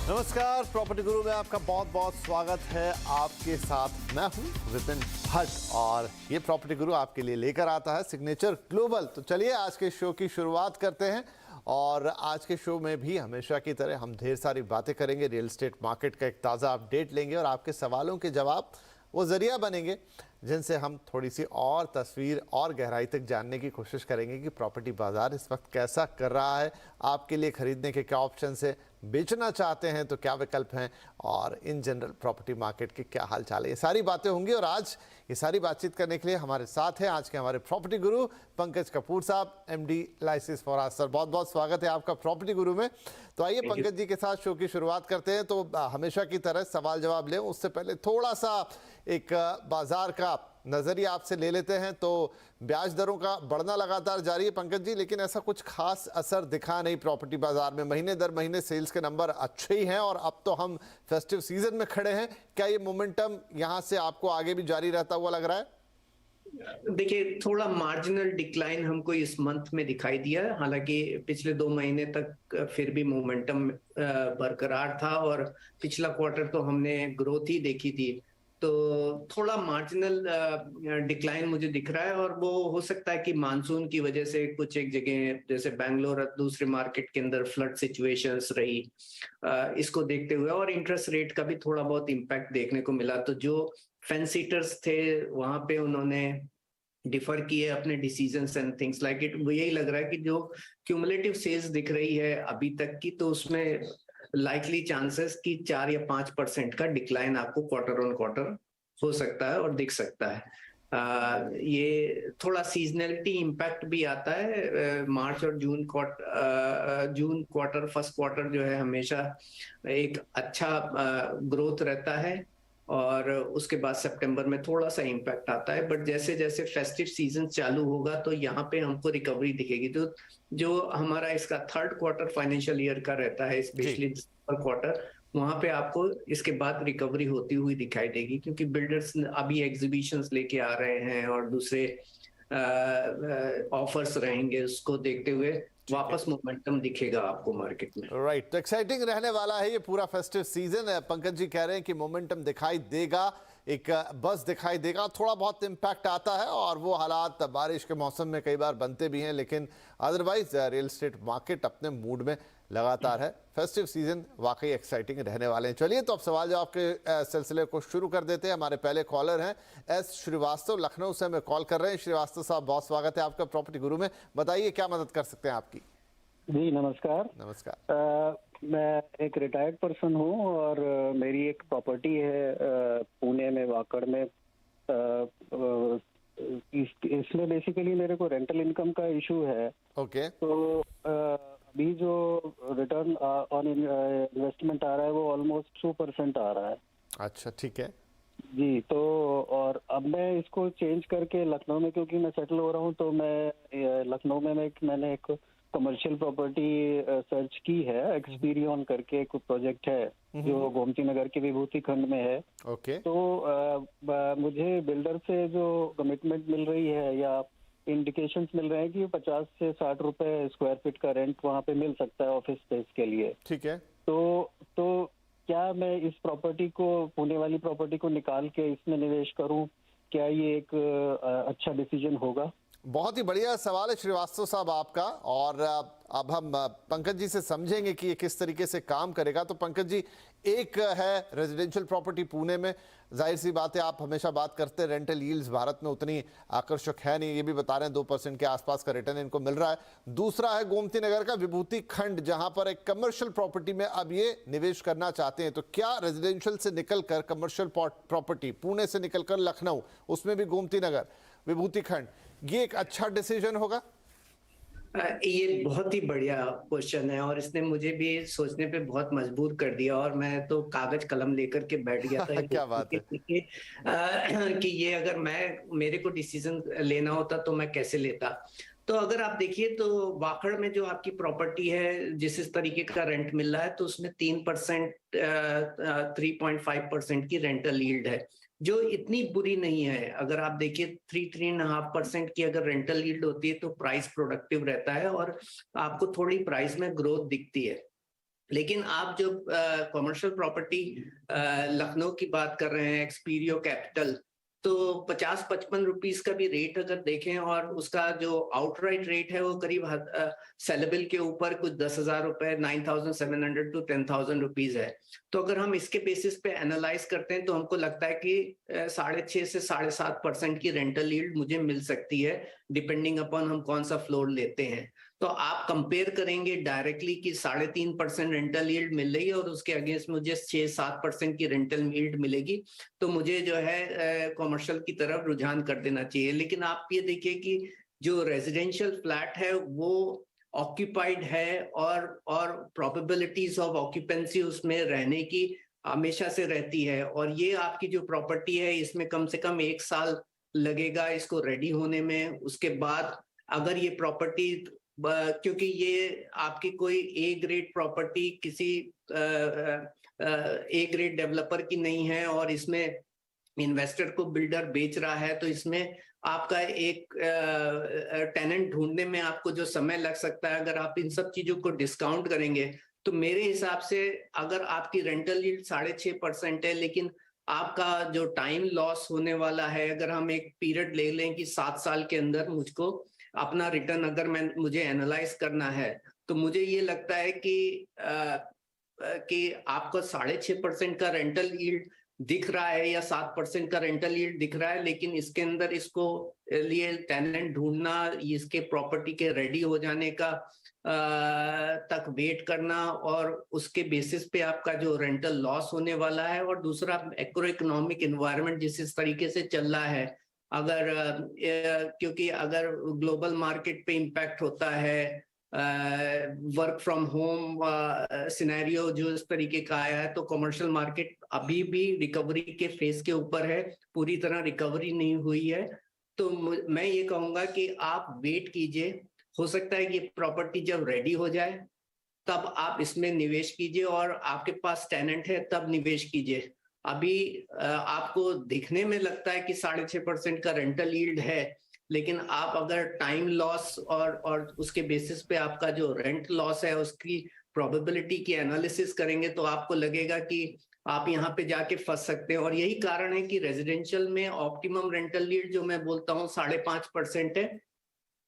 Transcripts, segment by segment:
नमस्कार, प्रॉपर्टी गुरु में आपका बहुत बहुत स्वागत है। आपके साथ मैं हूं विपिन भट्ट और ये प्रॉपर्टी गुरु आपके लिए लेकर आता है सिग्नेचर ग्लोबल। तो चलिए आज के शो की शुरुआत करते हैं और आज के शो में भी हमेशा की तरह हम ढेर सारी बातें करेंगे, रियल एस्टेट मार्केट का एक ताज़ा अपडेट लेंगे और आपके सवालों के जवाब वो जरिया बनेंगे जिनसे हम थोड़ी सी और तस्वीर और गहराई तक जानने की कोशिश करेंगे कि प्रॉपर्टी बाजार इस वक्त कैसा कर रहा है, आपके लिए खरीदने के क्या ऑप्शन है, बेचना चाहते हैं तो क्या विकल्प हैं और इन जनरल प्रॉपर्टी मार्केट के क्या हाल चाल है। ये सारी बातें होंगी और आज ये सारी बातचीत करने के लिए हमारे साथ हैं आज के हमारे प्रॉपर्टी गुरु पंकज कपूर साहब, MD लाइसेंस फॉर आज। सर बहुत बहुत स्वागत है आपका प्रॉपर्टी गुरु में। तो आइए पंकज जी के साथ शो की शुरुआत करते हैं। तो हमेशा की तरह सवाल जवाब लें उससे पहले थोड़ा सा एक बाजार का नजरिया आपसे ले लेते हैं। तो ब्याज दरों का बढ़ना लगातार जारी है पंकज जी, लेकिन ऐसा कुछ खास असर दिखा नहीं प्रॉपर्टी बाजार में। महीने दर महीने सेल्स के नंबर अच्छे ही हैं और अब तो हम फेस्टिव सीजन में खड़े हैं। क्या ये मोमेंटम यहां से आपको आगे भी जारी रहता हुआ लग रहा है? देखिए, थोड़ा मार्जिनल डिक्लाइन हमको इस मंथ में दिखाई दिया है। हालांकि पिछले 2 महीने तक फिर भी मोमेंटम बरकरार था और पिछला क्वार्टर तो हमने ग्रोथ ही देखी थी। तो थोड़ा मार्जिनल डिक्लाइन मुझे दिख रहा है और वो हो सकता है कि मानसून की वजह से कुछ एक जगह जैसे बैंगलोर और दूसरे मार्केट के अंदर फ्लड सिचुएशंस रही, इसको देखते हुए और इंटरेस्ट रेट का भी थोड़ा बहुत इम्पैक्ट देखने को मिला। तो जो फेंस सीटर्स थे वहां पे उन्होंने डिफर किए अपने decisions and things like it. वो यही लग रहा है कि जो क्यूमुलेटिव सेल्स दिख रही है अभी तक की, तो उसमें लाइकली चांसेस कि 4 या 5% का डिक्लाइन आपको क्वार्टर ऑन क्वार्टर हो सकता है और दिख सकता है। ये थोड़ा सीजनलिटी इम्पैक्ट भी आता है। मार्च और जून क्वार्टर फर्स्ट क्वार्टर जो है हमेशा एक अच्छा ग्रोथ रहता है और उसके बाद सितंबर में थोड़ा सा इम्पैक्ट आता है। बट जैसे जैसे फेस्टिव सीजन चालू होगा तो यहाँ पे हमको रिकवरी दिखेगी। तो जो हमारा इसका थर्ड क्वार्टर फाइनेंशियल ईयर का रहता है, स्पेशली दिसंबर क्वार्टर, वहां पे आपको इसके बाद रिकवरी होती हुई दिखाई देगी क्योंकि बिल्डर्स अभी एग्जीबिशंस लेके आ रहे हैं और दूसरे ऑफर्स रहेंगे। उसको देखते हुए वापस मोमेंटम दिखेगा आपको मार्केट में। राइट, तो एक्साइटिंग रहने वाला है ये पूरा फेस्टिव सीजन। पंकज जी कह रहे हैं कि मोमेंटम दिखाई देगा, एक बस दिखाई देगा, थोड़ा बहुत इम्पैक्ट आता है और वो हालात बारिश के मौसम में कई बार बनते भी हैं, लेकिन अदरवाइज रियल एस्टेट मार्केट अपने मूड में लगातार है। फेस्टिव सीजन वाकई एक्साइटिंग रहने वाले हैं। चलिए तो अब सवाल जवाब के सिलसिले को शुरू कर देते हैं। हमारे पहले कॉलर हैं S श्रीवास्तव, लखनऊ से हमें कॉल कर रहे हैं। श्रीवास्तव साहब बहुत स्वागत है आपका प्रॉपर्टी गुरु में। बताइए क्या मदद कर सकते हैं आपकी? जी नमस्कार। नमस्कार। मैं एक रिटायर्ड पर्सन हूँ और मेरी एक प्रॉपर्टी है पुणे में, वाकड़ में। इसमें बेसिकली मेरे को रेंटल इनकम का इशू है। ओके। तो अभी जो रिटर्न ऑन इन्वेस्टमेंट आ रहा है वो ऑलमोस्ट 2% आ रहा है। अच्छा, ठीक है जी। तो और अब मैं इसको चेंज करके लखनऊ में, क्योंकि मैं सेटल हो रहा हूँ, तो मैं लखनऊ में मैंने एक कमर्शियल प्रॉपर्टी सर्च की है। एक्सपीरियन करके एक प्रोजेक्ट है जो गोमती नगर के विभूति खंड में है। ओके। तो मुझे बिल्डर से जो कमिटमेंट मिल रही है या इंडिकेशंस मिल रहे हैं कि 50 से 60 रुपए स्क्वायर फीट का रेंट वहाँ पे मिल सकता है ऑफिस स्पेस के लिए। ठीक है। तो क्या मैं इस प्रॉपर्टी को, पुणे वाली प्रॉपर्टी को निकाल के इसमें निवेश करूँ? क्या ये एक अच्छा डिसीजन होगा? बहुत ही बढ़िया सवाल है श्रीवास्तव साहब आपका। और अब हम पंकज जी से समझेंगे कि ये किस तरीके से काम करेगा। तो पंकज जी, एक है रेजिडेंशियल प्रॉपर्टी पुणे में, जाहिर सी बात है आप हमेशा बात करते हैं रेंटल यील्ड्स भारत में उतनी आकर्षक है नहीं, ये भी बता रहे हैं 2% के आसपास का रिटर्न इनको मिल रहा है। दूसरा है गोमती नगर का विभूति खंड, जहां पर एक कमर्शियल प्रॉपर्टी में अब ये निवेश करना चाहते हैं। तो क्या रेजिडेंशियल से निकलकर कमर्शियल प्रॉपर्टी, पुणे से निकलकर लखनऊ, उसमें भी गोमती नगर विभूति खंड, ये एक अच्छा डिसीजन होगा? ये बहुत ही बढ़िया क्वेश्चन है और इसने मुझे भी सोचने पे बहुत मजबूर कर दिया और मैं तो कागज कलम लेकर के बैठ गया था। क्या बात है। कि ये अगर मेरे को डिसीजन लेना होता तो मैं कैसे लेता। तो अगर आप देखिए तो वाकड़ में जो आपकी प्रॉपर्टी है, जिस तरीके का रेंट मिल रहा है, तो उसमें 3% 3.5% की रेंटल यील्ड है, जो इतनी बुरी नहीं है। अगर आप देखिए 3-3.5% की अगर रेंटल यील्ड होती है तो प्राइस प्रोडक्टिव रहता है और आपको थोड़ी प्राइस में ग्रोथ दिखती है। लेकिन आप जो कॉमर्शियल प्रॉपर्टी लखनऊ की बात कर रहे हैं, एक्सपीरियो कैपिटल, तो 50-55 रुपीस का भी रेट अगर देखें और उसका जो आउटराइट रेट है वो करीब सेलेबल के ऊपर कुछ 10,000 रुपए, 9,700 टू 10,000 रुपीज है। तो अगर हम इसके बेसिस पे एनालाइज करते हैं तो हमको लगता है कि 6.5 से 7.5% की रेंटल यील्ड मुझे मिल सकती है, डिपेंडिंग अपॉन हम कौन सा फ्लोर लेते हैं। तो आप कंपेयर करेंगे डायरेक्टली कि 3.5% रेंटल यील्ड मिल रही है और उसके अगेंस्ट मुझे 6-7% की रेंटल यील्ड मिलेगी, तो मुझे जो है कॉमर्शियल की तरफ रुझान कर देना चाहिए। लेकिन आप ये देखिए कि जो रेजिडेंशियल फ्लैट है वो ऑक्यूपाइड है और प्रोबेबिलिटीज ऑफ ऑक्यूपेंसी उसमें रहने की हमेशा से रहती है, और ये आपकी जो प्रॉपर्टी है इसमें कम से कम 1 साल लगेगा इसको रेडी होने में। उसके बाद अगर ये प्रॉपर्टी, क्योंकि ये आपकी कोई ए ग्रेड प्रॉपर्टी किसी ए ग्रेड डेवलपर की नहीं है और इसमें इन्वेस्टर को बिल्डर बेच रहा है, तो इसमें आपका एक टेनेंट ढूंढने में आपको जो समय लग सकता है, अगर आप इन सब चीजों को डिस्काउंट करेंगे तो मेरे हिसाब से अगर आपकी रेंटल यील्ड 6.5% है, लेकिन आपका जो टाइम लॉस होने वाला है, अगर हम एक पीरियड ले लें कि 7 साल के अंदर मुझको अपना रिटर्न अगर मुझे एनालाइज करना है, तो मुझे ये लगता है कि आपको 6.5% का रेंटल यील्ड दिख रहा है या 7% का रेंटल यील्ड दिख रहा है, लेकिन इसके अंदर इसको लिए टेनेंट ढूंढना, इसके प्रॉपर्टी के रेडी हो जाने का तक वेट करना और उसके बेसिस पे आपका जो रेंटल लॉस होने वाला है, और दूसरा मैक्रो इकोनॉमिक एनवायरनमेंट जिस तरीके से चल रहा है, अगर क्योंकि अगर ग्लोबल मार्केट पे इम्पैक्ट होता है, वर्क फ्रॉम होम सिनेरियो जो इस तरीके का आया है, तो कमर्शियल मार्केट अभी भी रिकवरी के फेज के ऊपर है, पूरी तरह रिकवरी नहीं हुई है। तो मैं ये कहूंगा कि आप वेट कीजिए, हो सकता है कि प्रॉपर्टी जब रेडी हो जाए तब आप इसमें निवेश कीजिए, और आपके पास टेनेंट है तब निवेश कीजिए। अभी आपको दिखने में लगता है कि 6.5% का रेंटल यील्ड है, लेकिन आप अगर टाइम लॉस और उसके बेसिस पे आपका जो रेंट लॉस है उसकी प्रोबेबिलिटी की एनालिसिस करेंगे तो आपको लगेगा कि आप यहाँ पे जाके फंस सकते हैं। और यही कारण है कि रेजिडेंशियल में ऑप्टिमम रेंटल यील्ड जो मैं बोलता हूँ 5.5% है,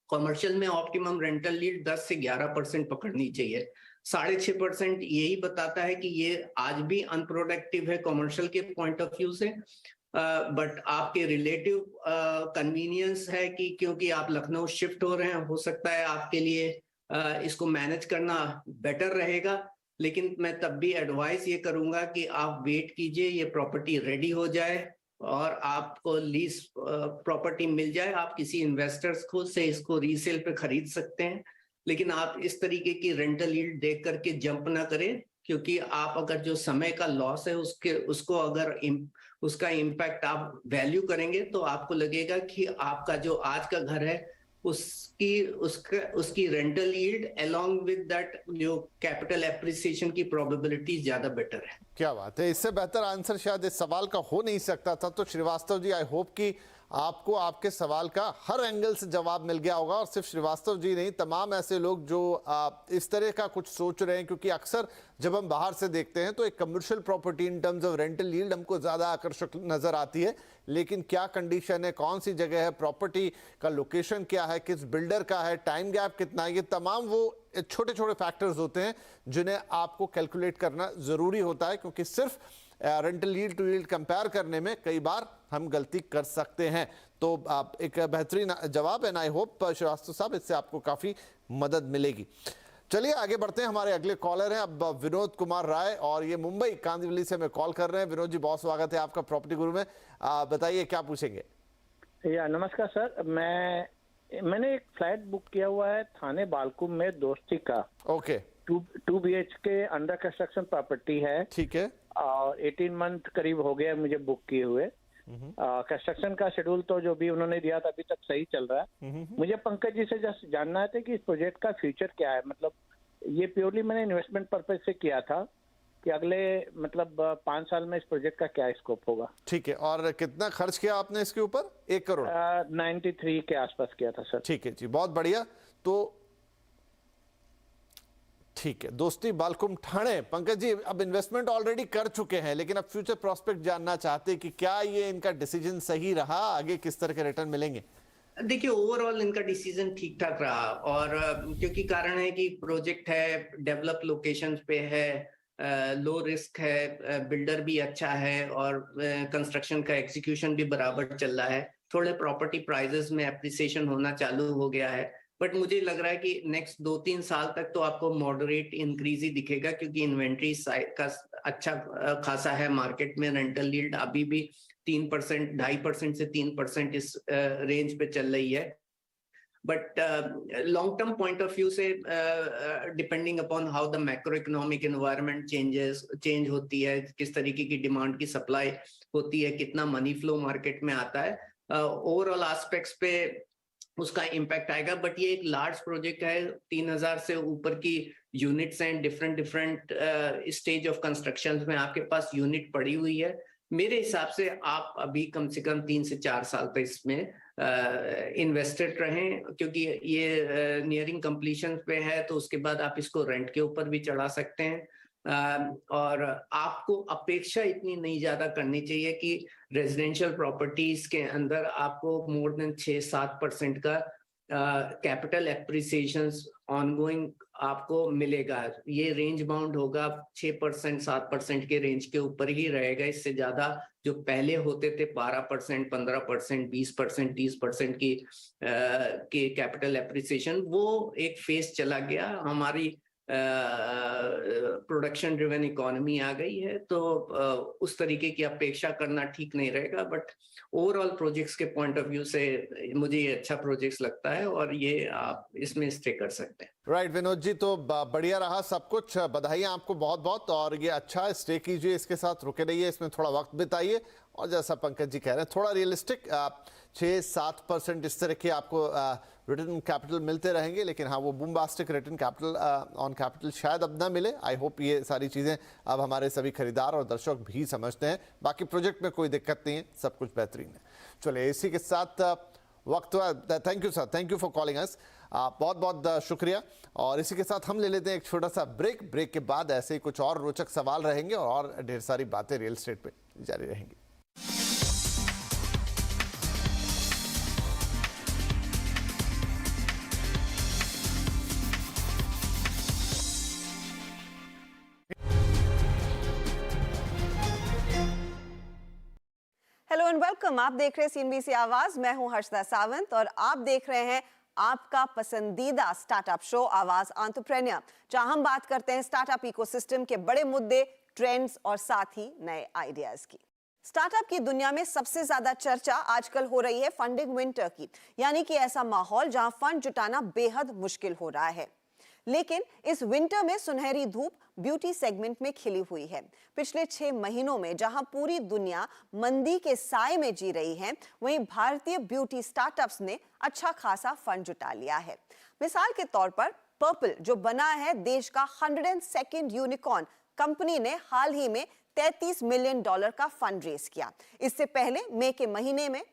कॉमर्शियल में ऑप्टिमम रेंटल यील्ड 10 से 11% पकड़नी चाहिए। 6.5% यही बताता है कि ये आज भी अनप्रोडक्टिव है कॉमर्शियल के पॉइंट ऑफ व्यू से, बट आपके रिलेटिव कन्वीनियंस है कि क्योंकि आप लखनऊ शिफ्ट हो रहे हैं, हो सकता है आपके लिए इसको मैनेज करना बेटर रहेगा। लेकिन मैं तब भी एडवाइस ये करूंगा कि आप वेट कीजिए, ये प्रॉपर्टी रेडी हो जाए और आपको लीज प्रॉपर्टी मिल जाए, आप किसी इन्वेस्टर्स को से इसको रीसेल पे खरीद सकते हैं। लेकिन आप इस तरीके की रेंटल यील्ड देख करके जंप ना करें, क्योंकि आप अगर जो समय का लॉस है उसको अगर उसका इम्पैक्ट आप वैल्यू करेंगे तो आपको लगेगा कि आपका जो आज का घर है उसकी rental yield along with that जो कैपिटल एप्रिसिएशन की प्रोबेबिलिटी ज्यादा बेटर है। क्या बात है, इससे बेहतर आंसर शायद इस सवाल का हो नहीं सकता था। तो श्रीवास्तव जी, आई होप कि आपको आपके सवाल का हर एंगल से जवाब मिल गया होगा, और सिर्फ श्रीवास्तव जी नहीं, तमाम ऐसे लोग जो इस तरह का कुछ सोच रहे हैं। क्योंकि अक्सर जब हम बाहर से देखते हैं तो एक commercial property in terms of rental yield हमको ज़्यादा आकर्षक नज़र आती है, लेकिन क्या कंडीशन है, कौन सी जगह है, प्रॉपर्टी का लोकेशन क्या है, किस बिल्डर का है, टाइम गैप कितना है, ये तमाम वो छोटे छोटे फैक्टर्स होते हैं जिन्हें आपको कैलकुलेट करना ज़रूरी होता है। क्योंकि सिर्फ rental yield to yield compare करने में कई बार हम गलती कर सकते हैं। तो आप एक बेहतरीन जवाब है, आई होप श्रीवास्तव साहब इससे आपको काफ़ी मदद मिलेगी। चलिए आगे बढ़ते हैं, हमारे अगले कॉलर हैं अब विनोद कुमार राय, और ये मुंबई कांदिवली से हमें कॉल कर रहे हैं। विनोद जी, बहुत स्वागत है आपका प्रॉपर्टी गुरु में। बताइए क्या पूछेंगे। या नमस्कार सर, मैंने एक फ्लैट बुक किया हुआ है थाने बालकुम में, दोस्ती का। Okay. 2 BHK under construction property है। ठीक है। और 18 मंथ करीब हो गया मुझे बुक किए हुए। कंस्ट्रक्शन का शेड्यूल तो जो भी उन्होंने दिया था अभी तक सही चल रहा है। मुझे पंकज जी से जस्ट जानना है कि इस प्रोजेक्ट का फ्यूचर क्या है। मतलब ये प्योरली मैंने इन्वेस्टमेंट पर्पज से किया था कि अगले 5 साल में इस प्रोजेक्ट का क्या स्कोप होगा। ठीक है, और कितना खर्च किया आपने इसके ऊपर? 1 करोड़ 93 के आसपास किया था सर। ठीक है जी, बहुत बढ़िया। तो ठीक है, दोस्ती बालकुम ठाणे। पंकज जी, अब इन्वेस्टमेंट ऑलरेडी कर चुके हैं, लेकिन अब फ्यूचर प्रोस्पेक्ट जानना चाहते हैं कि क्या ये इनका डिसीजन सही रहा, आगे किस तरह के रिटर्न मिलेंगे? देखिए, ओवरऑल इनका डिसीजन ठीक ठाक रहा, और क्योंकि कारण है कि प्रोजेक्ट है, डेवलप लोकेशंस पे है, लो रिस्क है, बिल्डर भी अच्छा है, और कंस्ट्रक्शन का एग्जीक्यूशन भी बराबर चल रहा है। थोड़े प्रॉपर्टी प्राइसेस में एप्रिसिएशन होना चालू हो गया है, बट मुझे लग रहा है कि नेक्स्ट 2-3 साल तक तो आपको मॉडरेट इंक्रीज ही दिखेगा, क्योंकि इन्वेंट्री का अच्छा खासा है मार्केट में। रेंटल यील्ड अभी भी 3%, 2.5% से 3% इस रेंज पे चल रही है। But long term point of view से, depending upon how the macro economic environment change होती है, किस तरीके की डिमांड की सप्लाई होती है, कितना मनी फ्लो मार्केट में आता है, ओवरऑल एस्पेक्ट्स पे उसका इम्पैक्ट आएगा। बट ये एक लार्ज प्रोजेक्ट है, 3000 से ऊपर की यूनिट्स हैं, डिफरेंट स्टेज ऑफ कंस्ट्रक्शन में आपके पास यूनिट पड़ी हुई है। मेरे हिसाब से आप अभी कम से कम 3 से 4 साल तक इसमें इन्वेस्टेड रहें, क्योंकि ये नियरिंग कंप्लीशन पे है, तो उसके बाद आप इसको रेंट के ऊपर भी चढ़ा सकते हैं। और आपको अपेक्षा इतनी नहीं ज्यादा करनी चाहिए कि रेजिडेंशियल प्रॉपर्टीज के अंदर आपको मोर देन 6-7% का कैपिटल एप्रिसिएशन ऑनगोइंग आपको मिलेगा। ये रेंज बाउंड होगा, 6%, 7% के रेंज के ऊपर ही रहेगा। इससे ज्यादा जो पहले होते थे 12%, 15%, 20%, 30% की कैपिटल एप्रिसिएशन, वो एक फेज चला गया। हमारी प्रोडक्शन ड्रिवन इकोनॉमी आ गई है, तो उस तरीके की अपेक्षा करना ठीक नहीं रहेगा। बट ओवरऑल प्रोजेक्ट्स के पॉइंट ऑफ व्यू से मुझे ये अच्छा प्रोजेक्ट्स लगता है, और ये आप इसमें स्टे कर सकते हैं। राइट विनोद जी, तो बढ़िया रहा सब कुछ, बधाइयाँ आपको बहुत बहुत, और ये अच्छा स्टे कीजिए, इसके साथ रुके रहिए, इसमें थोड़ा वक्त बिताइए, और जैसा पंकज जी कह रहे हैं थोड़ा रियलिस्टिक 6-7% इस तरह के आपको रिटर्न कैपिटल मिलते रहेंगे। लेकिन हाँ, वो बूमबास्टिक रिटर्न कैपिटल ऑन कैपिटल शायद अब ना मिले। आई होप ये सारी चीज़ें अब हमारे सभी खरीदार और दर्शक भी समझते हैं। बाकी प्रोजेक्ट में कोई दिक्कत नहीं है, सब कुछ बेहतरीन है। चलिए, इसी के साथ वक्त हुआ। Thank you sir, thank you for calling us, बहुत बहुत शुक्रिया। और इसी के साथ हम ले लेते हैं एक छोटा सा ब्रेक के बाद ऐसे ही कुछ और रोचक सवाल रहेंगे, और ढेर सारी बातें रियल एस्टेट पे जारी रहेंगी। Hello and welcome. आप देख रहे हैं सीएनबीसी आवाज, मैं हूं हर्षदा सावंत, और आप देख रहे हैं आपका पसंदीदा स्टार्टअप शो आवाज एंटरप्रेन्योर, जहां हम बात करते हैं स्टार्टअप इकोसिस्टम के बड़े मुद्दे, ट्रेंड्स और साथ ही नए आइडियाज की। स्टार्टअप की दुनिया में सबसे ज्यादा चर्चा आजकल हो रही है फंडिंग विंटर की, यानी कि ऐसा माहौल जहां फंड जुटाना बेहद मुश्किल हो रहा है। लेकिन इस विंटर में सुनहरी धूप ब्यूटी सेगमेंट में खिली हुई है। पिछले 6 महीनों में जहां पूरी दुनिया मंदी के साए में जी रही है, वहीं भारतीय ब्यूटी स्टार्टअप्स ने अच्छा खासा फंड जुटा लिया है। मिसाल के तौर पर पर्पल, जो बना है देश का 102nd यूनिकॉर्न, कंपनी ने हाल ही में $33 मिलियन का फंड रेज किया। इससे पहले मई के महीने में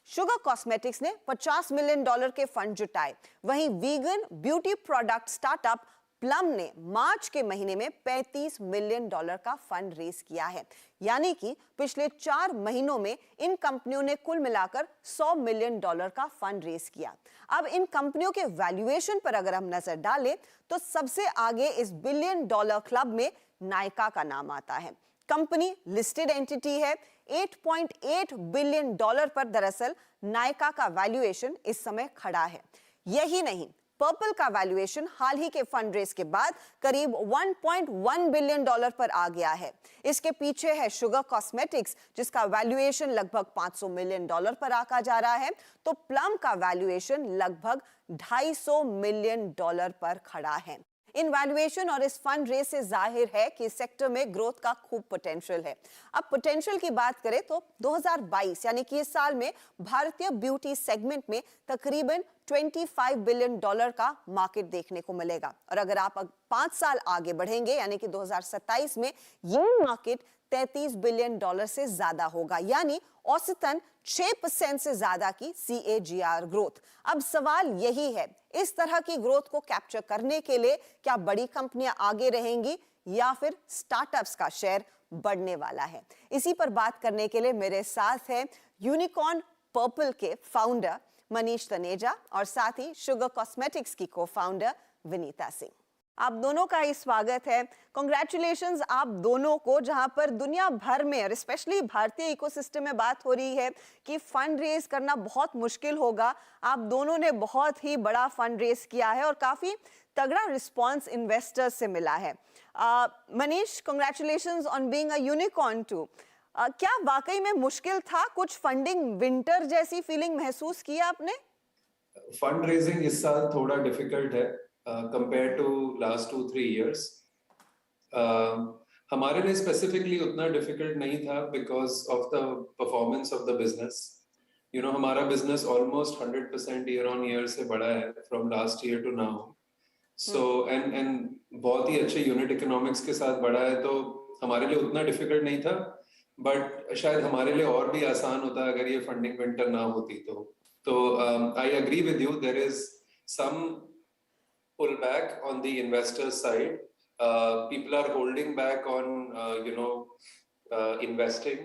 शुगर कॉस्मेटिक्स ने $50 मिलियन के फंड जुटाए। वहीं vegan beauty product startup plum ने मार्च के महीने में $35 मिलियन का फंड रेज किया है। यानी कि पिछले 4 महीनों में इन कंपनियों ने कुल मिलाकर $100 मिलियन का फंड रेज किया। अब इन कंपनियों के वैल्यूएशन पर अगर हम नजर डालें, तो सबसे आगे इस $1 बिलियन क्लब में नायका का नाम आता है। कंपनी लिस्टेड एंटिटी है। $8.8 बिलियन पर दरअसल नायका का वैल्यूएशन इस समय खड़ा है। यही नहीं, पर्पल का वैल्यूएशन हाल ही के फंड रेज के बाद करीब $1.1 बिलियन पर आ गया है। इसके पीछे है शुगर कॉस्मेटिक्स, जिसका वैल्यूएशन लगभग $500 मिलियन पर आका जा रहा है, तो प्लम का वैल्यूएशन लगभग $250 मिलियन पर खड़ा है। इन वैल्यूएशन और इस फंड रेज से जाहिर है कि इस सेक्टर में ग्रोथ का खूब पोटेंशियल है। अब पोटेंशियल की बात करें तो 2022 यानी कि इस साल में भारतीय ब्यूटी सेगमेंट में तकरीबन $25 बिलियन का मार्केट देखने को मिलेगा। और अगर आप 5 साल आगे बढ़ेंगे यानी कि 2027 में ये मार्केट $33 बिलियन से ज्यादा होगा, यानी औसतन 6% से ज्यादा की CAGR ग्रोथ। अब सवाल यही है, इस तरह की ग्रोथ को कैप्चर करने के लिए क्या बड़ी कंपनियां आगे रहेंगी या फिर स्टार्टअप्स का शेयर बढ़ने वाला है? इसी पर बात करने के लिए मेरे साथ है यूनिकॉर्न पर्पल के फाउंडर मनीष तनेजा और साथ ही शुगर कॉस्मेटिक्स की को-फाउंडर विनीता सिंह। आप दोनों का ही स्वागत है। कांग्रेचुलेशंस आप दोनों को, जहां पर दुनिया भर में और स्पेशली भारतीय इकोसिस्टम में बात हो रही है कि फंड रेज करना बहुत मुश्किल होगा। आप दोनों ने बहुत ही बड़ा फंड रेज किया है और काफी तगड़ा रिस्पांस इन्वेस्टर्स से मिला है। Manish, congratulations on being a unicorn too. क्या वाकई में मुश्किल था? कुछ फंडिंग विंटर जैसी फीलिंग महसूस की आपने? फंड रेजिंग इस साल थोड़ा डिफिकल्ट है कंपेयर टू लास्ट 2-3 इयर्स। हमारे लिए स्पेसिफिकली उतना डिफिकल्ट नहीं था because of the performance of the business. You know, हमारा business almost 100% year on year से बढ़ा है from last year to now. So and बहुत ही अच्छे यूनिट इकोनॉमिक्स के साथ बढ़ा है, तो हमारे लिए उतना डिफिकल्ट नहीं था। बट शायद हमारे लिए और भी आसान होता अगर ये फंडिंग विंटर ना होती तो I agree with you, there is some pull back on the investor side. People are holding back on investing.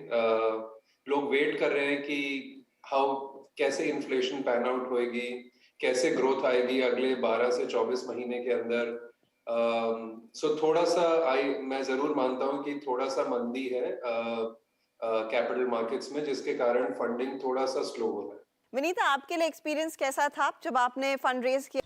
लोग वेट कर रहे हैं कि कैसे इन्फ्लेशन पैन आउट होएगी, कैसे ग्रोथ आएगी अगले 12 से 24 महीने के अंदर। सो थोड़ा सा मैं जरूर मानता हूं कि थोड़ा सा मंदी है कैपिटल मार्केट्स में, जिसके कारण फंडिंग थोड़ा सा स्लो हो रहा है। विनीता, आपके लिए एक्सपीरियंस कैसा था जब आपने फंड रेज किया?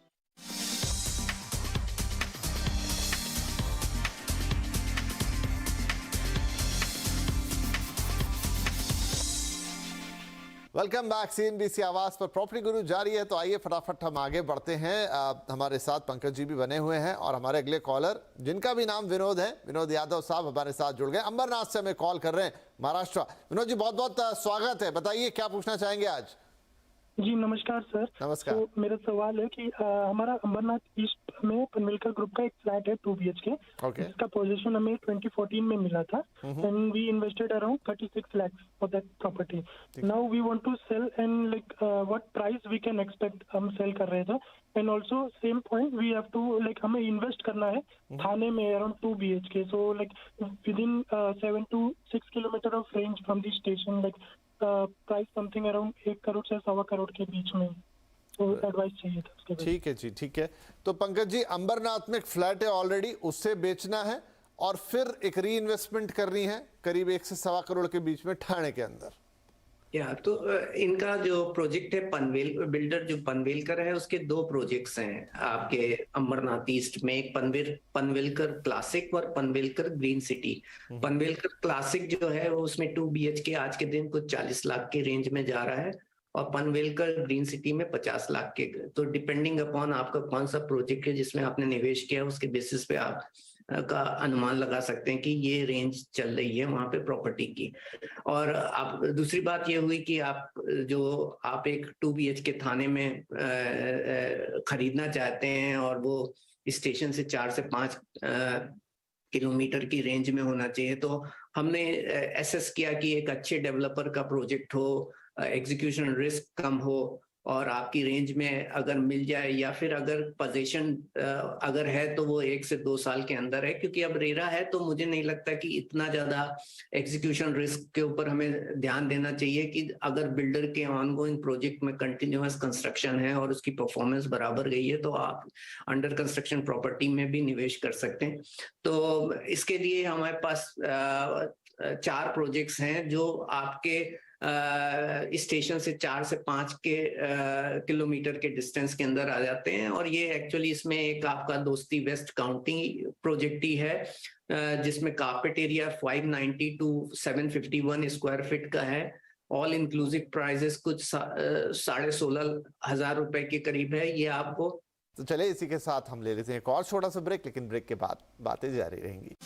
Welcome back. CNBC आवाज पर प्रॉपर्टी गुरु जारी है, तो आइए फटाफट हम आगे बढ़ते हैं। हमारे साथ पंकज जी भी बने हुए हैं और हमारे अगले कॉलर जिनका भी नाम विनोद है, विनोद यादव साहब हमारे साथ जुड़ गए। अंबरनाथ से हमें कॉल कर रहे हैं, महाराष्ट्र। विनोद जी, बहुत बहुत स्वागत है। बताइए क्या पूछना चाहेंगे आज? जी नमस्कार सर। नमस्कार। तो मेरा सवाल है कि हमारा अंबरनाथ ईस्ट में पनवेलकर ग्रुप का एक फ्लैट है 2 BHK, जिसका पोजीशन हमें 2014 में मिला था and we invested around 36 lakhs for that property. Now we want to sell and like what price we can expect, हम सेल कर रहे थे। And also same point we have to like हमें इन्वेस्ट करना है थाने में around 2 BHK, so like within 7 to 6 kilometre of range from the station, like price something around 1 crore से 1.25 करोड़ के बीच में। तो एडवाइस चाहिए था उसके बारे में। ठीक है जी, ठीक है। तो पंकज जी, अंबरनाथ में एक फ्लैट है ऑलरेडी, उससे बेचना है और फिर एक री इन्वेस्टमेंट करनी है करीब 1 से 1.25 करोड़ के बीच में ठाणे के अंदर। तो इनका जो प्रोजेक्ट है पनवेल, बिल्डर जो पनवेलकर है, उसके 2 प्रोजेक्ट्स हैं आपके अंबरनाथ ईस्ट में। एक पनवेलकर क्लासिक और Panvelkar green city. Panvelkar classic जो है वो उसमें 2 BHK आज के दिन कुछ 40 लाख के रेंज में जा रहा है और पनवेलकर ग्रीन सिटी में 50 लाख के। तो डिपेंडिंग अपॉन आपका कौन सा प्रोजेक्ट है जिसमें आपने निवेश किया, उसके बेसिस पे आप का अनुमान लगा सकते हैं कि ये रेंज चल रही है वहां पे प्रॉपर्टी की। और आप दूसरी बात ये हुई कि आप एक 2 BHK थाने में खरीदना चाहते हैं और वो स्टेशन से 4 से 5 किलोमीटर की रेंज में होना चाहिए। तो हमने एसेस किया कि एक अच्छे डेवलपर का प्रोजेक्ट हो, एग्जीक्यूशन रिस्क कम हो और आपकी रेंज में अगर मिल जाए, या फिर अगर पोजीशन अगर है तो वो 1 से 2 साल के अंदर है। क्योंकि अब रेरा है तो मुझे नहीं लगता कि इतना ज्यादा एग्जीक्यूशन रिस्क के ऊपर हमें ध्यान देना चाहिए। कि अगर बिल्डर के ऑनगोइंग प्रोजेक्ट में कंटिन्यूअस कंस्ट्रक्शन है और उसकी परफॉर्मेंस बराबर गई है तो आप अंडर कंस्ट्रक्शन प्रॉपर्टी में भी निवेश कर सकते हैं। तो इसके लिए हमारे पास 4 प्रोजेक्ट्स हैं जो आपके स्टेशन से 4 से 5 किलोमीटर के डिस्टेंस के अंदर आ जाते हैं। और ये एक्चुअली इसमें एक आपका दोस्ती वेस्ट काउंटी प्रोजेक्ट ही है जिसमें carpet area 590 to 751 square feet का है। ऑल इंक्लूसिव प्राइजेस कुछ 16,500 रुपए के करीब है ये आपको। तो चले इसी के साथ हम ले लेते हैं एक और छोटा सा ब्रेक, लेकिन ब्रेक के बाद बातें जारी रहेंगी।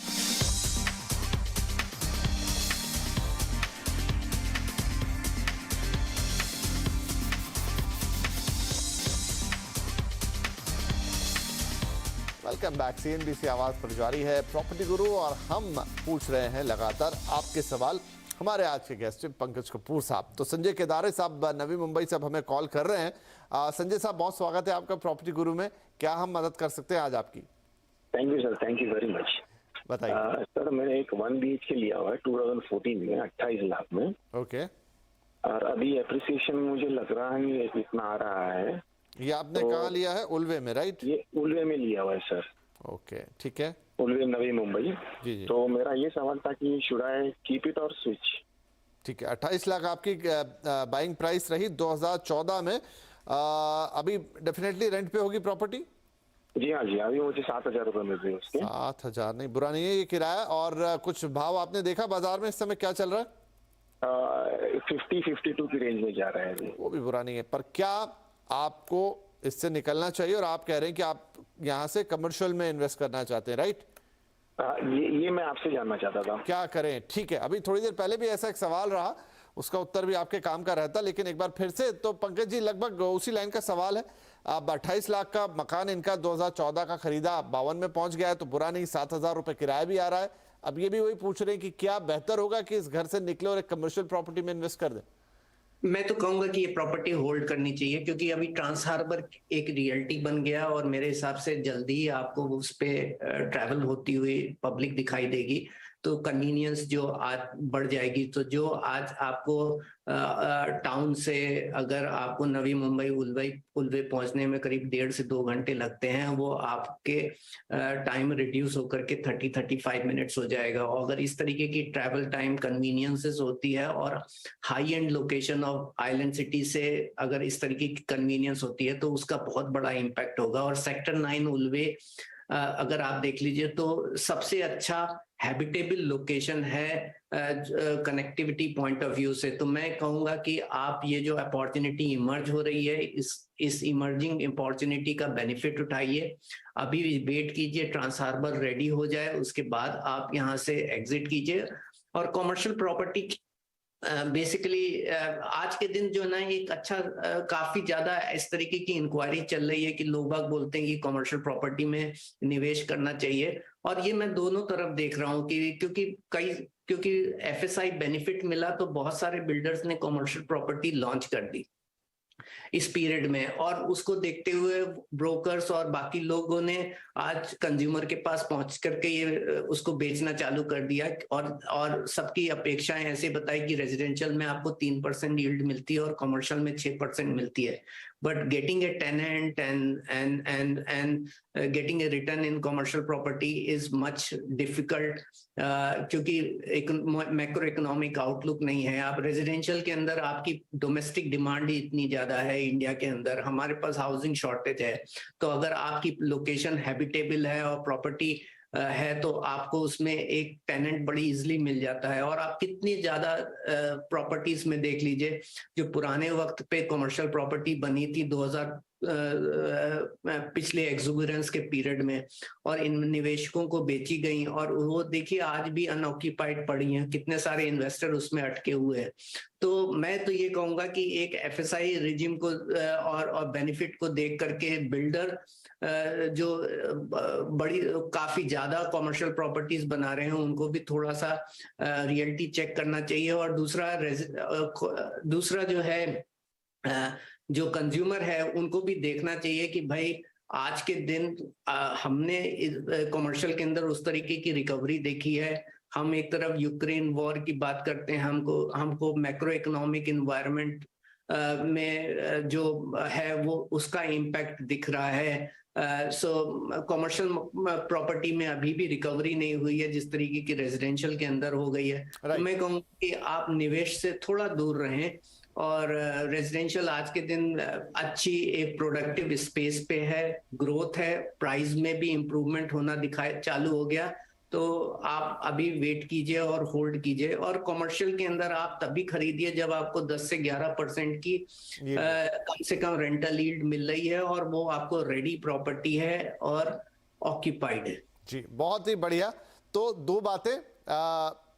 Welcome back. CNBC आवाज पर जारी है प्रॉपर्टी गुरु और हम पूछ रहे हैं लगातार आपके सवाल। हमारे आज के गेस्ट हैं पंकज कपूर साहब। तो संजय केदारे साहब नवी मुंबई से अब हमें कॉल कर रहे हैं। संजय साहब, बहुत स्वागत है आपका प्रॉपर्टी गुरु में। क्या हम मदद कर सकते हैं आज आपकी? Thank you sir, thank you very much. बताइए। सर मैंने एक 1 BHK लिया हुआ है 2014 में 28 लाख में। ओके। और अभी एप्रिसिएशन मुझे लग रहा है इतना आ रहा है। ये आपने कहाँ लिया है? उल्वे में, राइट? ये उल्वे में लिया हुआ है सर। ओके, ठीक है। उल्वे नवी मुंबई। जी जी। तो मेरा ये सवाल था कि शुड आई कीप इट और स्विच? ठीक है। 28 लाख आपकी बाइंग प्राइस रही 2014 में। अभी डेफिनेटली रेंट पे होगी प्रॉपर्टी? जी हाँ जी, अभी मुझे 7,000 रुपए मिल रहे हैं उसके। 7,000 नहीं, बुरा नहीं है ये किराया। और कुछ भाव आपने देखा बाजार में इस समय क्या चल रहा है? 50-52 की रेंज में जा रहा है। वो भी बुरा नहीं है, पर क्या आपको इससे निकलना चाहिए? और आप कह रहे हैं कि आप यहाँ से कमर्शियल में इन्वेस्ट करना चाहते हैं, राइट? ये मैं आपसे जानना चाहता था। क्या करें? ठीक है, अभी थोड़ी देर पहले भी ऐसा एक सवाल रहा, उसका उत्तर भी आपके काम का रहता, लेकिन एक बार फिर से। तो पंकज जी, लगभग उसी लाइन का सवाल है। अब 28 लाख का मकान इनका 2014 का खरीदा, 52 में पहुंच गया है, तो बुरा नहीं। 7,000 रुपए किराया भी आ रहा है। अब ये भी वही पूछ रहे हैं कि क्या बेहतर होगा कि इस घर से निकले और एक कमर्शियल प्रॉपर्टी में इन्वेस्ट कर दें? मैं तो कहूंगा कि ये प्रॉपर्टी होल्ड करनी चाहिए, क्योंकि अभी ट्रांस हार्बर एक रियलिटी बन गया और मेरे हिसाब से जल्दी ही आपको उस पे ट्रैवल होती हुई पब्लिक दिखाई देगी। तो कन्वीनियंस जो आज बढ़ जाएगी। तो जो आज आपको टाउन से अगर आपको नवी मुंबई उल्वे पहुंचने में करीब 1.5 से 2 घंटे लगते हैं, वो आपके टाइम रिड्यूस होकर के 30-35 मिनट्स हो जाएगा। और अगर इस तरीके की ट्रैवल टाइम कन्वीनियंसेस होती है और high and location of island city से अगर इस तरीके की कन्वीनियंस होती है, तो उसका बहुत बड़ा इम्पैक्ट होगा। और सेक्टर 9 उल्वे अगर आप देख लीजिए तो सबसे अच्छा हैबिटेबल लोकेशन है कनेक्टिविटी पॉइंट ऑफ व्यू से। तो मैं कहूंगा कि आप ये जो अपॉर्चुनिटी इमर्ज हो रही है, इस इमर्जिंग अपॉर्चुनिटी का बेनिफिट उठाइए। अभी वेट कीजिए, ट्रांस हार्बर रेडी हो जाए, उसके बाद आप यहाँ से एग्जिट कीजिए। और कॉमर्शियल प्रॉपर्टी बेसिकली आज के दिन जो ना एक अच्छा काफी ज्यादा इस तरीके की इंक्वायरी चल रही है कि लोग बाग बोलते हैं कि कमर्शियल प्रॉपर्टी में निवेश करना चाहिए। और ये मैं दोनों तरफ देख रहा हूँ कि क्योंकि FSI बेनिफिट मिला, तो बहुत सारे बिल्डर्स ने कमर्शियल प्रॉपर्टी लॉन्च कर दी इस पीरियड में। और उसको देखते हुए ब्रोकर्स और बाकी लोगों ने आज कंज्यूमर के पास पहुंच करके ये उसको बेचना चालू कर दिया। और सबकी अपेक्षाएं ऐसे बताई कि रेजिडेंशियल में आपको 3% यील्ड मिलती है और कमर्शियल में 6% मिलती है। But getting a tenant and getting a return in commercial property is much difficult क्योंकि मैक्रो इकोनॉमिक आउटलुक नहीं है। आप रेजिडेंशियल के अंदर आपकी डोमेस्टिक डिमांड ही इतनी ज्यादा है इंडिया के अंदर, हमारे पास हाउसिंग शॉर्टेज है। तो अगर आपकी लोकेशन हैबिटेबल है और प्रॉपर्टी है, तो आपको उसमें एक टेनेंट बड़ी इजीली मिल जाता है। और आप कितनी ज्यादा प्रॉपर्टीज में देख लीजिए जो पुराने वक्त पे कमर्शियल प्रॉपर्टी बनी थी 2000 पिछले एक्सुबरेंस के पीरियड में, और इन निवेशकों को बेची गई, और वो देखिए आज भी अनऑक्यूपाइड पड़ी हैं, कितने सारे इन्वेस्टर उसमें अटके हुए हैं। तो मैं तो ये कहूंगा कि एक FSI रिजिम को और बेनिफिट को देख करके बिल्डर जो बड़ी काफी ज्यादा कमर्शियल प्रॉपर्टीज बना रहे हैं उनको भी थोड़ा सा रियलिटी चेक करना चाहिए। और दूसरा जो है जो कंज्यूमर है उनको भी देखना चाहिए कि भाई आज के दिन हमने कमर्शियल के अंदर उस तरीके की रिकवरी देखी है। हम एक तरफ यूक्रेन वॉर की बात करते हैं, हमको मैक्रो इकोनॉमिक इन्वायरमेंट में जो है वो उसका इम्पैक्ट दिख रहा है। कमर्शियल प्रॉपर्टी में अभी भी रिकवरी नहीं हुई है जिस तरीके की रेजिडेंशियल के अंदर हो गई है। तो मैं कहूँगा कि आप निवेश से थोड़ा दूर रहें। और रेजिडेंशियल आज के दिन अच्छी एक प्रोडक्टिव स्पेस पे है, ग्रोथ है, प्राइस में भी इम्प्रूवमेंट होना चालू हो गया। तो आप अभी वेट कीजिए और होल्ड कीजिए। और कमर्शियल के अंदर आप तभी खरीदिए जब आपको 10 से 11% की कम से कम रेंटल यील्ड मिल रही है और वो आपको रेडी प्रॉपर्टी है और ऑक्यूपाइड है। जी, बहुत ही बढ़िया। तो दो बातें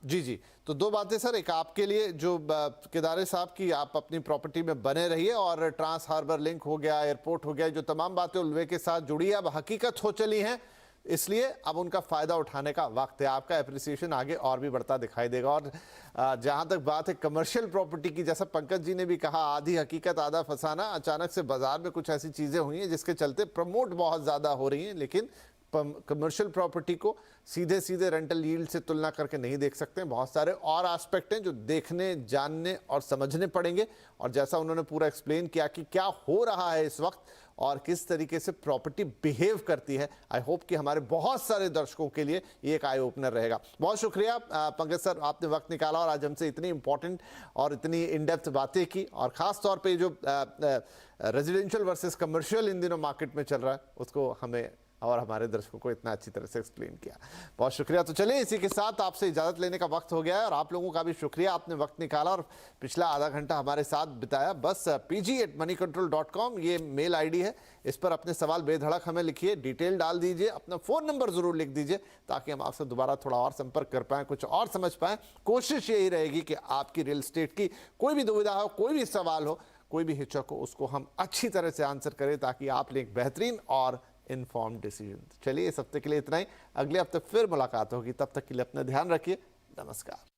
जी तो दो बातें सर, एक आपके लिए जो केदारे साहब की, आप अपनी प्रॉपर्टी में बने रहिए, और ट्रांस हार्बर लिंक हो गया, एयरपोर्ट हो गया, जो तमाम बातें उल्वे के साथ जुड़ी है अब हकीकत हो चली हैं। इसलिए अब उनका फायदा उठाने का वक्त है। आपका एप्रिसिएशन आगे और भी बढ़ता दिखाई देगा। और जहां तक बात है कमर्शियल प्रॉपर्टी की, जैसा पंकज जी ने भी कहा, आधी हकीकत आधा फसाना, अचानक से बाजार में कुछ ऐसी चीजें हुई हैं जिसके चलते प्रमोट बहुत ज्यादा हो रही हैं, लेकिन कमर्शियल प्रॉपर्टी को सीधे सीधे रेंटल यील्ड से तुलना करके नहीं देख सकते। बहुत सारे और एस्पेक्ट हैं जो देखने, जानने और समझने पड़ेंगे। और जैसा उन्होंने पूरा एक्सप्लेन किया कि क्या हो रहा है इस वक्त और किस तरीके से प्रॉपर्टी बिहेव करती है, आई होप कि हमारे बहुत सारे दर्शकों के लिए ये एक आई ओपनर रहेगा। बहुत शुक्रिया पंकज सर, आपने वक्त निकाला और आज हमसे इतनी इंपॉर्टेंट और इतनी इन डेप्थ बातें की, और ख़ास तौर पे जो रेजिडेंशियल वर्सेस कमर्शियल इन दिनों मार्केट में चल रहा है उसको हमें और हमारे दर्शकों को इतना अच्छी तरह से एक्सप्लेन किया। बहुत शुक्रिया। तो चलिए इसी के साथ आपसे इजाज़त लेने का वक्त हो गया है, और आप लोगों का भी शुक्रिया, आपने वक्त निकाला और पिछला आधा घंटा हमारे साथ बिताया। बस pg@moneycontrol.com ये मेल आईडी है, इस पर अपने सवाल बेधड़क हमें लिखिए, डिटेल डाल दीजिए, अपना फ़ोन नंबर ज़रूर लिख दीजिए ताकि हम आपसे दोबारा थोड़ा और संपर्क कर पाएँ, कुछ और समझ पाएँ। कोशिश यही रहेगी कि आपकी रियल एस्टेट की कोई भी दुविधा हो, कोई भी सवाल हो, कोई भी हिचक हो, उसको हम अच्छी तरह से आंसर करें ताकि आप ले एक बेहतरीन और इन्फॉर्म्ड डिसीजन। चलिए इस हफ्ते के लिए इतना ही, अगले हफ्ते फिर मुलाकात होगी, तब तक के लिए अपना ध्यान रखिए। नमस्कार।